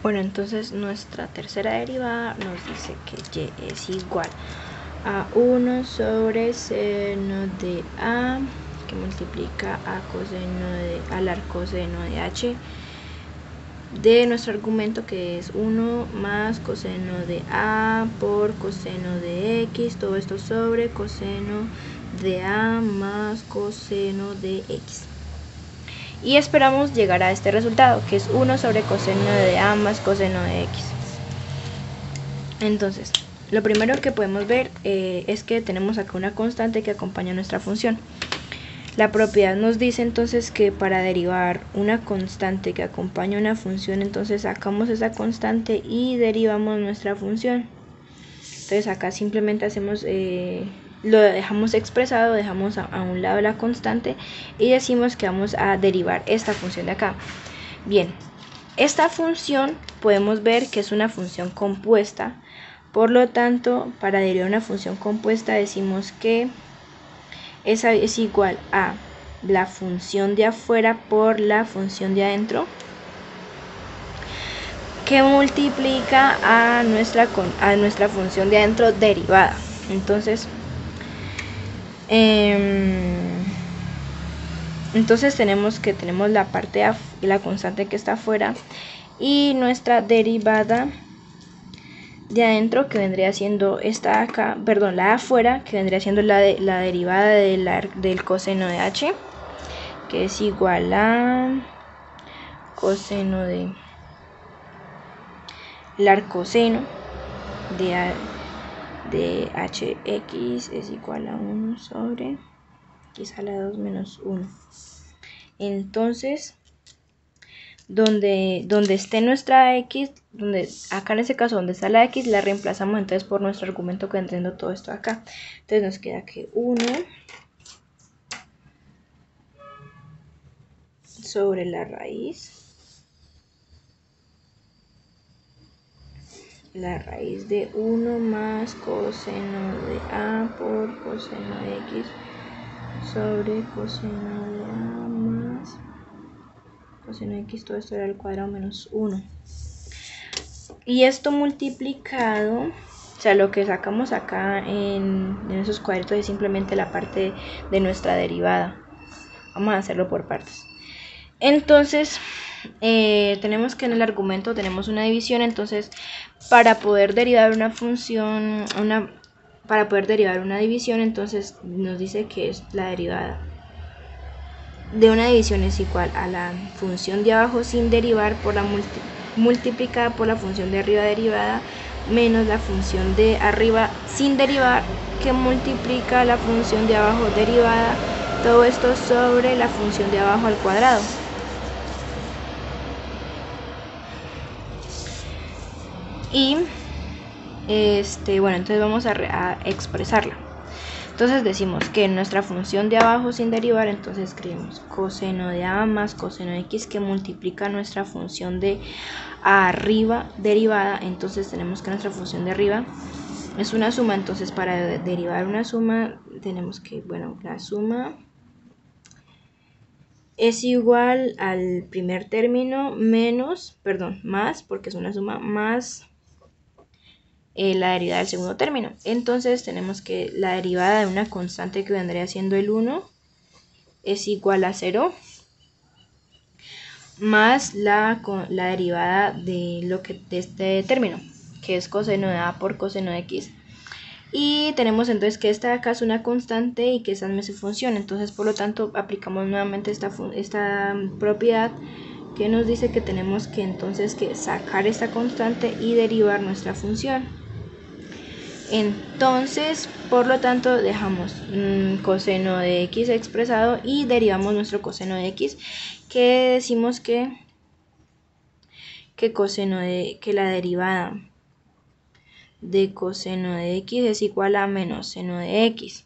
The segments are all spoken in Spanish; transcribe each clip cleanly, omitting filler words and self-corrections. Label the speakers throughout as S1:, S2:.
S1: Bueno, entonces nuestra tercera derivada nos dice que y es igual a 1 sobre seno de a que multiplica a al arcoseno de h de nuestro argumento, que es 1 más coseno de a por coseno de x, todo esto sobre coseno de a más coseno de x. Y esperamos llegar a este resultado, que es 1 sobre coseno de a más coseno de x. Entonces, lo primero que podemos ver es que tenemos acá una constante que acompaña nuestra función. La propiedad nos dice entonces que para derivar una constante que acompaña una función, entonces sacamos esa constante y derivamos nuestra función. Entonces acá simplemente hacemos, lo dejamos expresado, dejamos a un lado la constante y decimos que vamos a derivar esta función de acá. Bien, esta función podemos ver que es una función compuesta, por lo tanto, para derivar una función compuesta decimos que esa es igual a la función de afuera por la función de adentro, que multiplica a nuestra función de adentro derivada. Entonces tenemos la parte de la constante que está afuera y nuestra derivada de adentro, que vendría siendo esta acá, perdón, la de afuera, que vendría siendo la derivada del coseno de h, que es igual a coseno de el arcoseno de hx es igual a 1 sobre x a la 2 menos 1. Entonces, donde esté nuestra x, acá en este caso donde está la x, la reemplazamos entonces por nuestro argumento, que entrando todo esto acá. Entonces nos queda que 1 sobre la raíz de 1 más coseno de a por coseno de x sobre coseno de a más coseno de x, todo esto era al cuadrado menos 1. Y esto multiplicado, o sea, lo que sacamos acá en esos cuadritos es simplemente la parte de nuestra derivada. Vamos a hacerlo por partes. Entonces, tenemos que en el argumento tenemos una división. Entonces, para poder derivar una función, para poder derivar una división, entonces nos dice que es la derivada de una división es igual a la función de abajo sin derivar por la multiplicada por la función de arriba derivada menos la función de arriba sin derivar, que multiplica la función de abajo derivada, todo esto sobre la función de abajo al cuadrado. Y bueno, entonces vamos a expresarla. Entonces decimos que nuestra función de abajo sin derivar, entonces escribimos coseno de a más coseno de x, que multiplica nuestra función de arriba derivada. Entonces tenemos que nuestra función de arriba es una suma, entonces para derivar una suma tenemos que, bueno, la suma es igual al primer término menos, perdón, más, porque es una suma, más la derivada del segundo término. Entonces tenemos que la derivada de una constante que vendría siendo el 1 es igual a 0 más la derivada de este término, que es coseno de a por coseno de x. Y tenemos entonces que esta de acá es una constante y que esa no es su función. Entonces, por lo tanto, aplicamos nuevamente esta propiedad que nos dice que tenemos que entonces sacar esta constante y derivar nuestra función. Entonces, por lo tanto, dejamos coseno de x expresado y derivamos nuestro coseno de x, que decimos que la derivada de coseno de x es igual a menos seno de x.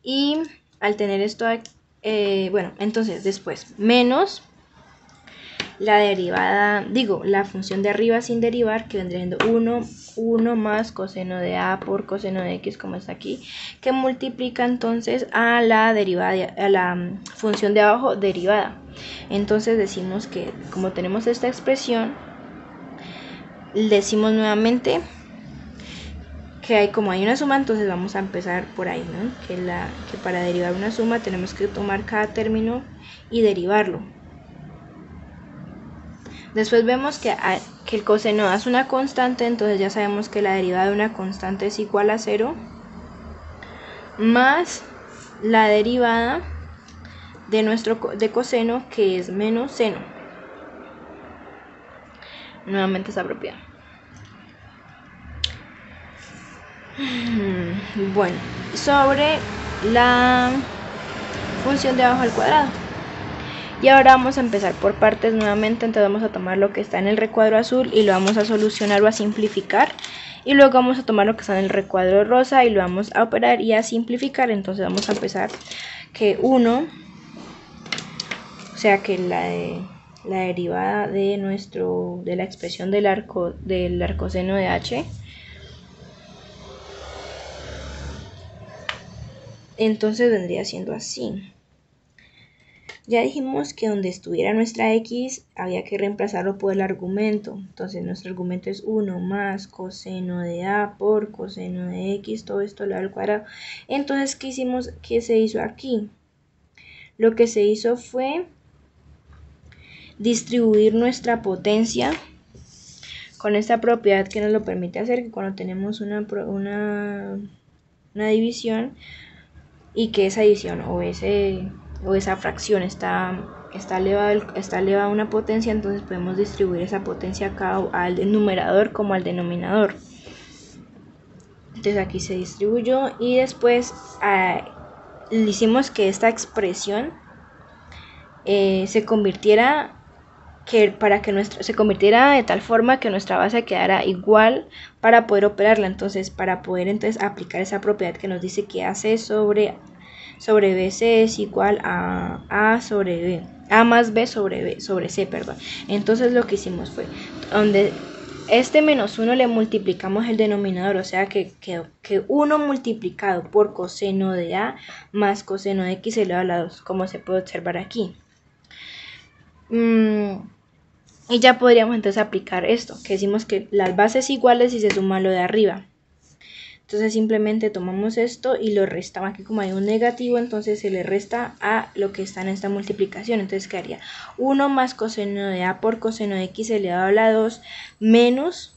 S1: Y al tener esto, bueno, entonces después menos la derivada, la función de arriba sin derivar, que vendría siendo 1 1 más coseno de a por coseno de x, como está aquí, que multiplica entonces a la derivada, a la función de abajo derivada. Entonces decimos que como tenemos esta expresión, decimos nuevamente que como hay una suma, entonces vamos a empezar por ahí, ¿no? Que para derivar una suma tenemos que tomar cada término y derivarlo. Después vemos que el coseno es una constante, entonces ya sabemos que la derivada de una constante es igual a 0 más la derivada de coseno, que es menos seno. Nuevamente esta propiedad. Bueno, sobre la función de abajo al cuadrado. Y ahora vamos a empezar por partes nuevamente, entonces vamos a tomar lo que está en el recuadro azul y lo vamos a solucionar o a simplificar. Y luego vamos a tomar lo que está en el recuadro rosa y lo vamos a operar y a simplificar. Entonces vamos a empezar que 1, o sea que la derivada de la expresión del arcoseno de h, entonces vendría siendo así. Ya dijimos que donde estuviera nuestra x había que reemplazarlo por el argumento. Entonces nuestro argumento es 1 más coseno de a por coseno de x, todo esto elevado al cuadrado. Entonces, ¿qué hicimos? ¿Qué se hizo aquí? Lo que se hizo fue distribuir nuestra potencia con esta propiedad que nos lo permite hacer, que cuando tenemos una división y que esa división o esa fracción está elevada a una potencia, entonces podemos distribuir esa potencia acá al numerador como al denominador. Entonces aquí se distribuyó y después hicimos que esta expresión se convirtiera de tal forma que nuestra base quedara igual para poder operarla. Entonces, para poder aplicar esa propiedad que nos dice que AC sobre BC es igual a A sobre B, A más B sobre C, perdón. Entonces lo que hicimos fue, donde este menos 1 le multiplicamos el denominador, o sea que 1 multiplicado por coseno de A más coseno de X elevado a la 2, como se puede observar aquí. Y ya podríamos entonces aplicar esto, que decimos que las bases iguales y se suma lo de arriba. Entonces simplemente tomamos esto y lo restamos. Aquí como hay un negativo, entonces se le resta a lo que está en esta multiplicación. Entonces quedaría 1 más coseno de A por coseno de X elevado a la 2 menos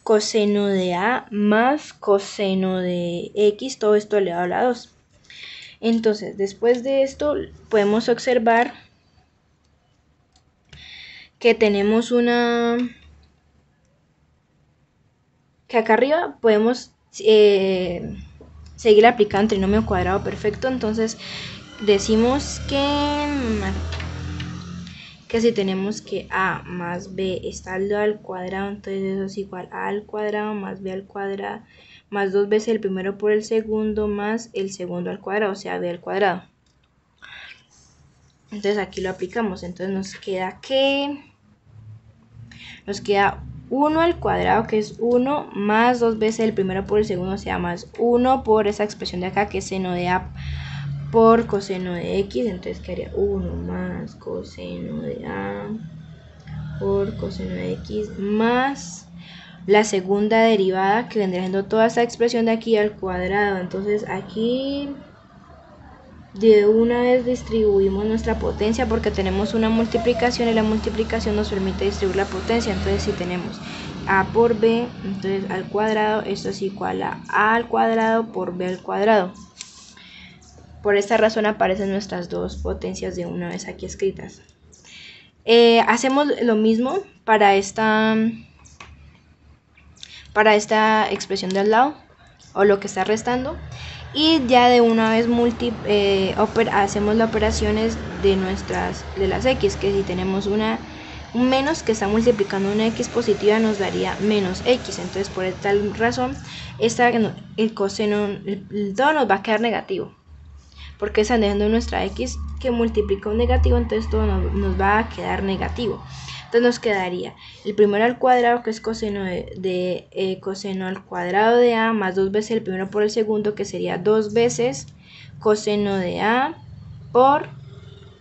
S1: coseno de A más coseno de X, todo esto elevado a la 2. Entonces después de esto podemos observar que tenemos que acá arriba podemos seguir aplicando trinomio cuadrado perfecto. Entonces decimos que si tenemos que a más b está al cuadrado, entonces eso es igual a al cuadrado más b al cuadrado más 2 veces el primero por el segundo más el segundo al cuadrado, o sea b al cuadrado. Entonces aquí lo aplicamos, entonces nos queda 1 al cuadrado, que es 1 más 2 veces el primero por el segundo, o sea más 1 por esa expresión de acá, que es seno de a por coseno de x. Entonces quedaría 1 más coseno de a por coseno de x más la segunda derivada, que vendría siendo toda esta expresión de aquí al cuadrado. Entonces aquí de una vez distribuimos nuestra potencia porque tenemos una multiplicación y la multiplicación nos permite distribuir la potencia. Entonces si tenemos a por b, entonces al cuadrado, esto es igual a al cuadrado por b al cuadrado. Por esta razón aparecen nuestras dos potencias de una vez aquí escritas. Hacemos lo mismo para esta expresión de al lado, o lo que está restando. Y ya de una vez hacemos las operaciones de las x, que si tenemos un menos que está multiplicando una x positiva nos daría menos x. Entonces por tal razón el coseno, todo nos va a quedar negativo, porque están dejando nuestra x que multiplica un negativo, entonces todo nos va a quedar negativo. Entonces nos quedaría el primero al cuadrado, que es coseno coseno al cuadrado de a, más 2 veces el primero por el segundo, que sería 2 veces coseno de a por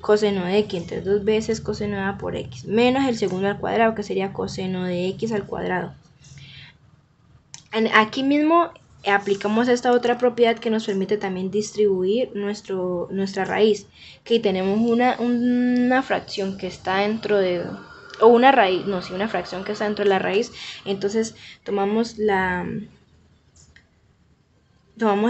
S1: coseno de x, entonces 2 veces coseno de a por x, menos el segundo al cuadrado, que sería coseno de x al cuadrado. Aquí mismo aplicamos esta otra propiedad que nos permite también distribuir nuestra raíz, que tenemos una fracción que está dentro de, o una raíz, no, sí, una fracción que está dentro de la raíz. Entonces tomamos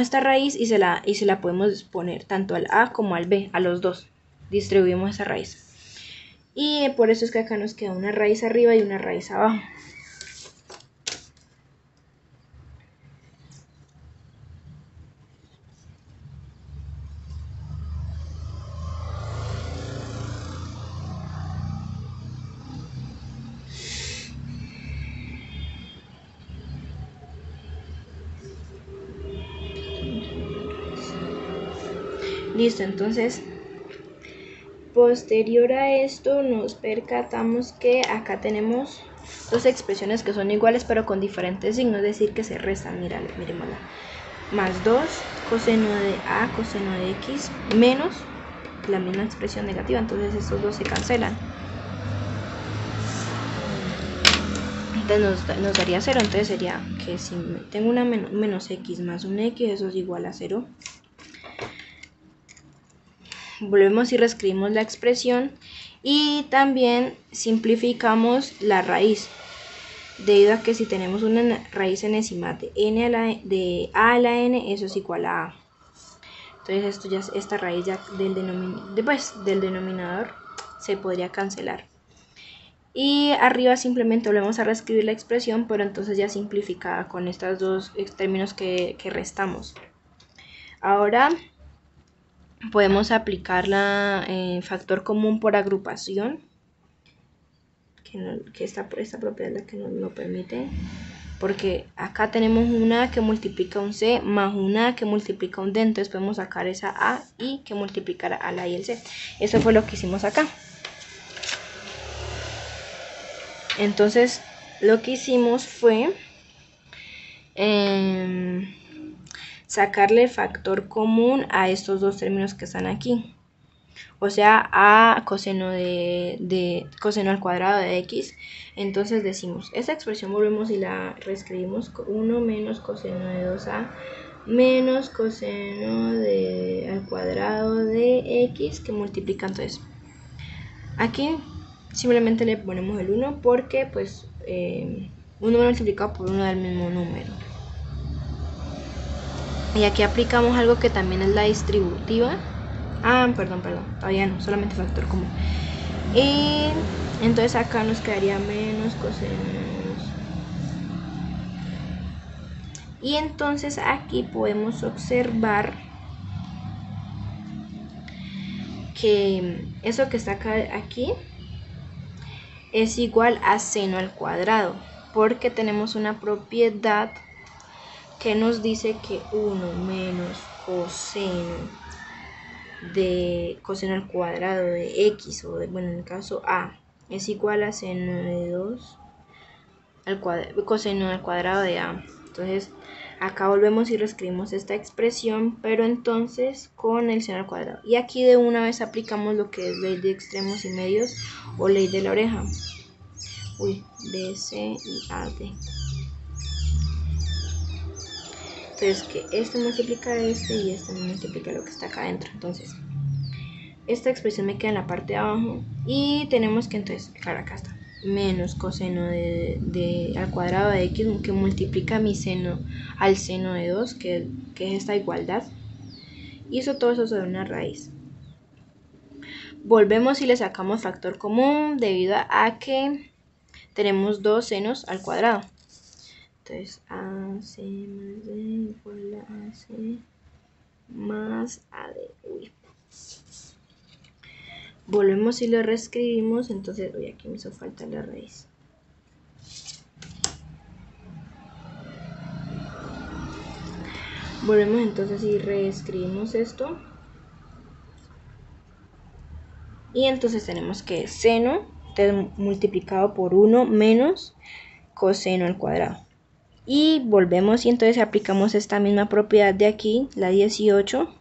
S1: esta raíz y se la podemos poner tanto al a como al b, a los dos. Distribuimos esa raíz. Y por eso es que acá nos queda una raíz arriba y una raíz abajo. Listo, entonces posterior a esto nos percatamos que acá tenemos dos expresiones que son iguales pero con diferentes signos, es decir, que se restan. Miremosla. Más 2 coseno de a coseno de x menos la misma expresión negativa, entonces estos dos se cancelan. Entonces nos daría 0, entonces sería que si tengo una menos x más un x, eso es igual a 0. Volvemos y reescribimos la expresión y también simplificamos la raíz, debido a que si tenemos una raíz enésima de a a la n, eso es igual a a. Entonces esta raíz ya del denominador se podría cancelar. Y arriba simplemente volvemos a reescribir la expresión, pero entonces ya simplificada con estos dos términos que restamos. Ahora podemos aplicar factor común por agrupación, que esta propiedad es la que nos lo permite, porque acá tenemos una A que multiplica un C más una A que multiplica un D, entonces podemos sacar esa A y que multiplicara a la y el C. Eso fue lo que hicimos acá. Entonces lo que hicimos fue sacarle el factor común a estos dos términos que están aquí, o sea, a coseno coseno al cuadrado de x. Entonces decimos, esta expresión volvemos y la reescribimos: 1 menos coseno de 2a menos coseno al cuadrado de x, que multiplica. Entonces aquí simplemente le ponemos el 1 porque pues un número multiplicado por uno del mismo número. Y aquí aplicamos algo que también es la distributiva. Perdón, todavía no, solamente factor común. Y entonces acá nos quedaría menos coseno de 2. Y entonces aquí podemos observar que eso que está aquí es igual a seno al cuadrado, porque tenemos una propiedad que nos dice que 1 menos coseno al cuadrado de x, o bueno, en el caso a, es igual a seno de 2 coseno al cuadrado de a. Entonces acá volvemos y reescribimos esta expresión, pero entonces con el seno al cuadrado. Y aquí de una vez aplicamos lo que es ley de extremos y medios, o ley de la oreja. DC y AD. Entonces que este multiplica este y este multiplica lo que está acá adentro. Entonces esta expresión me queda en la parte de abajo y tenemos que entonces, claro, acá está, menos coseno al cuadrado de x, que multiplica mi seno al seno de 2, que es esta igualdad, y todo eso sobre una raíz. Volvemos y le sacamos factor común debido a que tenemos dos senos al cuadrado. Entonces AC más D igual a AC más AD. Volvemos y lo reescribimos, entonces, aquí me hizo falta la raíz. Volvemos entonces y reescribimos esto. Y entonces tenemos que seno multiplicado por 1 menos coseno al cuadrado. Y volvemos y entonces aplicamos esta misma propiedad de aquí, la 18,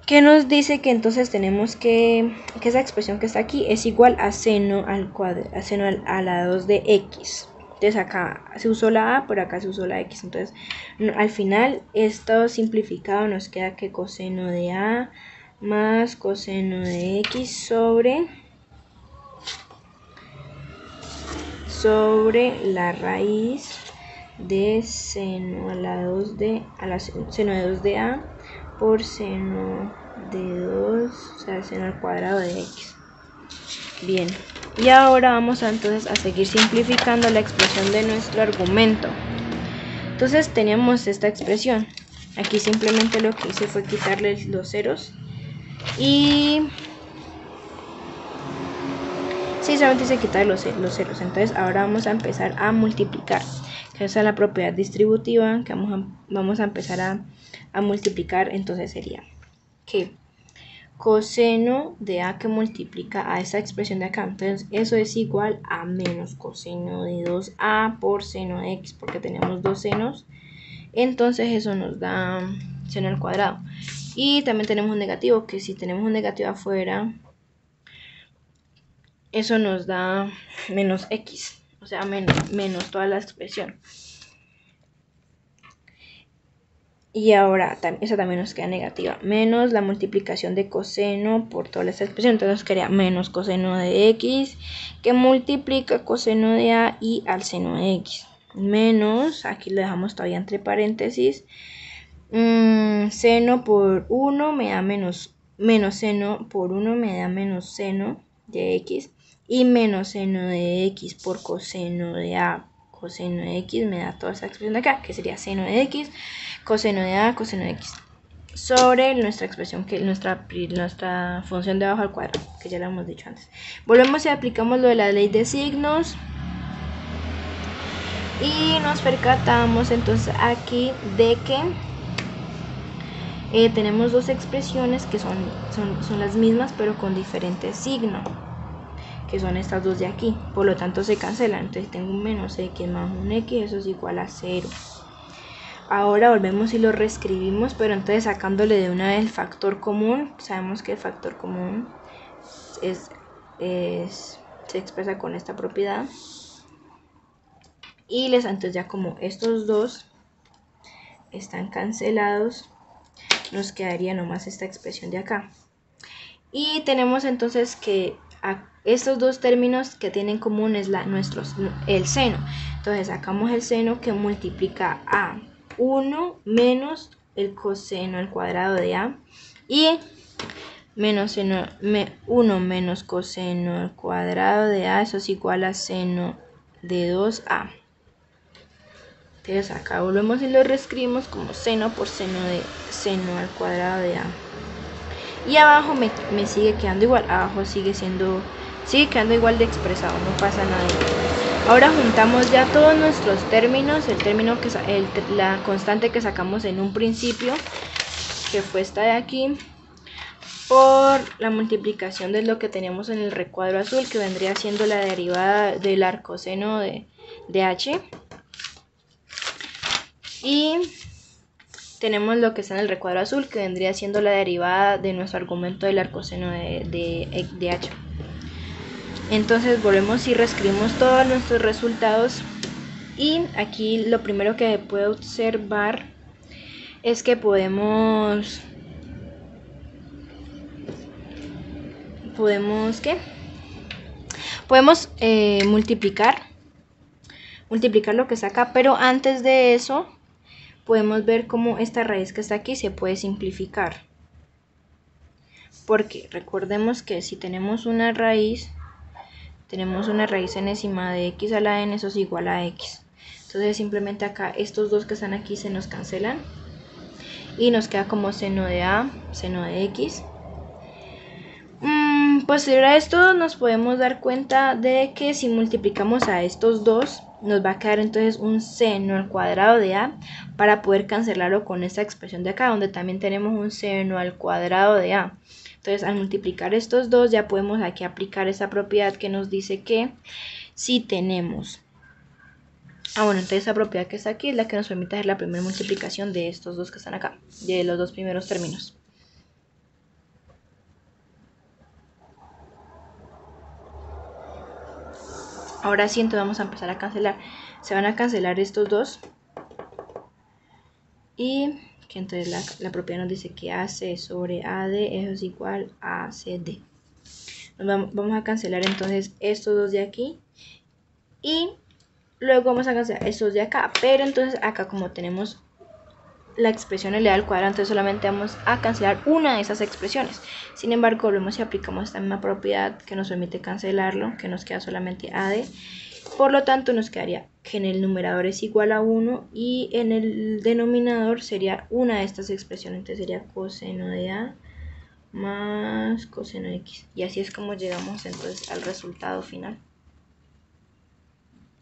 S1: que nos dice que entonces tenemos que esa expresión que está aquí es igual a seno al cuadrado, a seno a la 2 de x. Entonces acá se usó la a, por acá se usó la x. Entonces al final esto simplificado nos queda que coseno de a más coseno de x sobre la raíz de seno a la 2 de seno de 2 de a por seno de 2, o sea, seno al cuadrado de x. Bien, y ahora vamos entonces a seguir simplificando la expresión de nuestro argumento. Entonces teníamos esta expresión. Aquí simplemente lo que hice fue quitarle los ceros y sí, solamente hice quitar los ceros. Entonces ahora vamos a empezar a multiplicar, que esa es la propiedad distributiva que vamos a empezar a multiplicar. Entonces sería que coseno de a que multiplica a esta expresión de acá, entonces eso es igual a menos coseno de 2a por seno de x, porque tenemos dos senos, entonces eso nos da seno al cuadrado. Y también tenemos un negativo, que si tenemos un negativo afuera, eso nos da menos x, o sea, menos toda la expresión. Y ahora esa también nos queda negativa, menos la multiplicación de coseno por toda esta expresión. Entonces nos quedaría menos coseno de x que multiplica coseno de a y al seno de x. Menos, aquí lo dejamos todavía entre paréntesis, seno por 1 me da menos seno por 1 me da menos seno de x. Y menos seno de x por coseno de a coseno de x me da toda esta expresión de acá, que sería seno de x, coseno de a, coseno de x, sobre nuestra expresión, que nuestra función de abajo al cuadrado, que ya lo hemos dicho antes. Volvemos y aplicamos lo de la ley de signos. Y nos percatamos entonces aquí de que tenemos dos expresiones que son las mismas, pero con diferentes signos, que son estas dos de aquí, por lo tanto se cancelan. Entonces tengo un menos x más un x, eso es igual a 0. Ahora volvemos y lo reescribimos, pero entonces sacándole de una vez el factor común. Sabemos que el factor común se expresa con esta propiedad. Y entonces ya como estos dos están cancelados, nos quedaría nomás esta expresión de acá. Y tenemos entonces que estos dos términos que tienen en común es el seno. Entonces sacamos el seno que multiplica a 1 menos el coseno al cuadrado de a, y menos 1 menos coseno al cuadrado de a, eso es igual a seno de 2a. Entonces acá volvemos y lo reescribimos como seno por seno al cuadrado de a. Y abajo me sigue quedando igual, abajo sigue quedando igual de expresado, no pasa nada. Ahora juntamos ya todos nuestros términos, la constante que sacamos en un principio, que fue esta de aquí, por la multiplicación de lo que teníamos en el recuadro azul, que vendría siendo la derivada del arcoseno de h. Y tenemos lo que está en el recuadro azul, que vendría siendo la derivada de nuestro argumento del arcoseno de h. Entonces volvemos y reescribimos todos nuestros resultados. Y aquí lo primero que puedo observar es que podemos multiplicar lo que está acá, pero antes de eso podemos ver cómo esta raíz que está aquí se puede simplificar, porque recordemos que si tenemos una raíz enésima de x a la n, eso es igual a x. Entonces simplemente acá estos dos que están aquí se nos cancelan y nos queda como seno de a, seno de x. Posterior a esto nos podemos dar cuenta de que si multiplicamos a estos dos, nos va a quedar entonces un seno al cuadrado de a, para poder cancelarlo con esta expresión de acá, donde también tenemos un seno al cuadrado de a. Entonces al multiplicar estos dos ya podemos aquí aplicar esa propiedad que nos dice que si tenemos... bueno, entonces esa propiedad que está aquí es la que nos permite hacer la primera multiplicación de estos dos que están acá, de los dos primeros términos. Ahora sí, entonces vamos a empezar a cancelar. Se van a cancelar estos dos. Y que entonces la propiedad nos dice que AC sobre AD es igual a ACD. Vamos a cancelar entonces estos dos de aquí. Y luego vamos a cancelar estos de acá. Pero entonces acá como tenemos la expresión elevada al cuadrado, entonces solamente vamos a cancelar una de esas expresiones. Sin embargo, volvemos y aplicamos esta misma propiedad que nos permite cancelarlo, que nos queda solamente AD. Por lo tanto, nos quedaría que en el numerador es igual a 1 y en el denominador sería una de estas expresiones. Entonces sería coseno de A más coseno de X. Y así es como llegamos entonces al resultado final.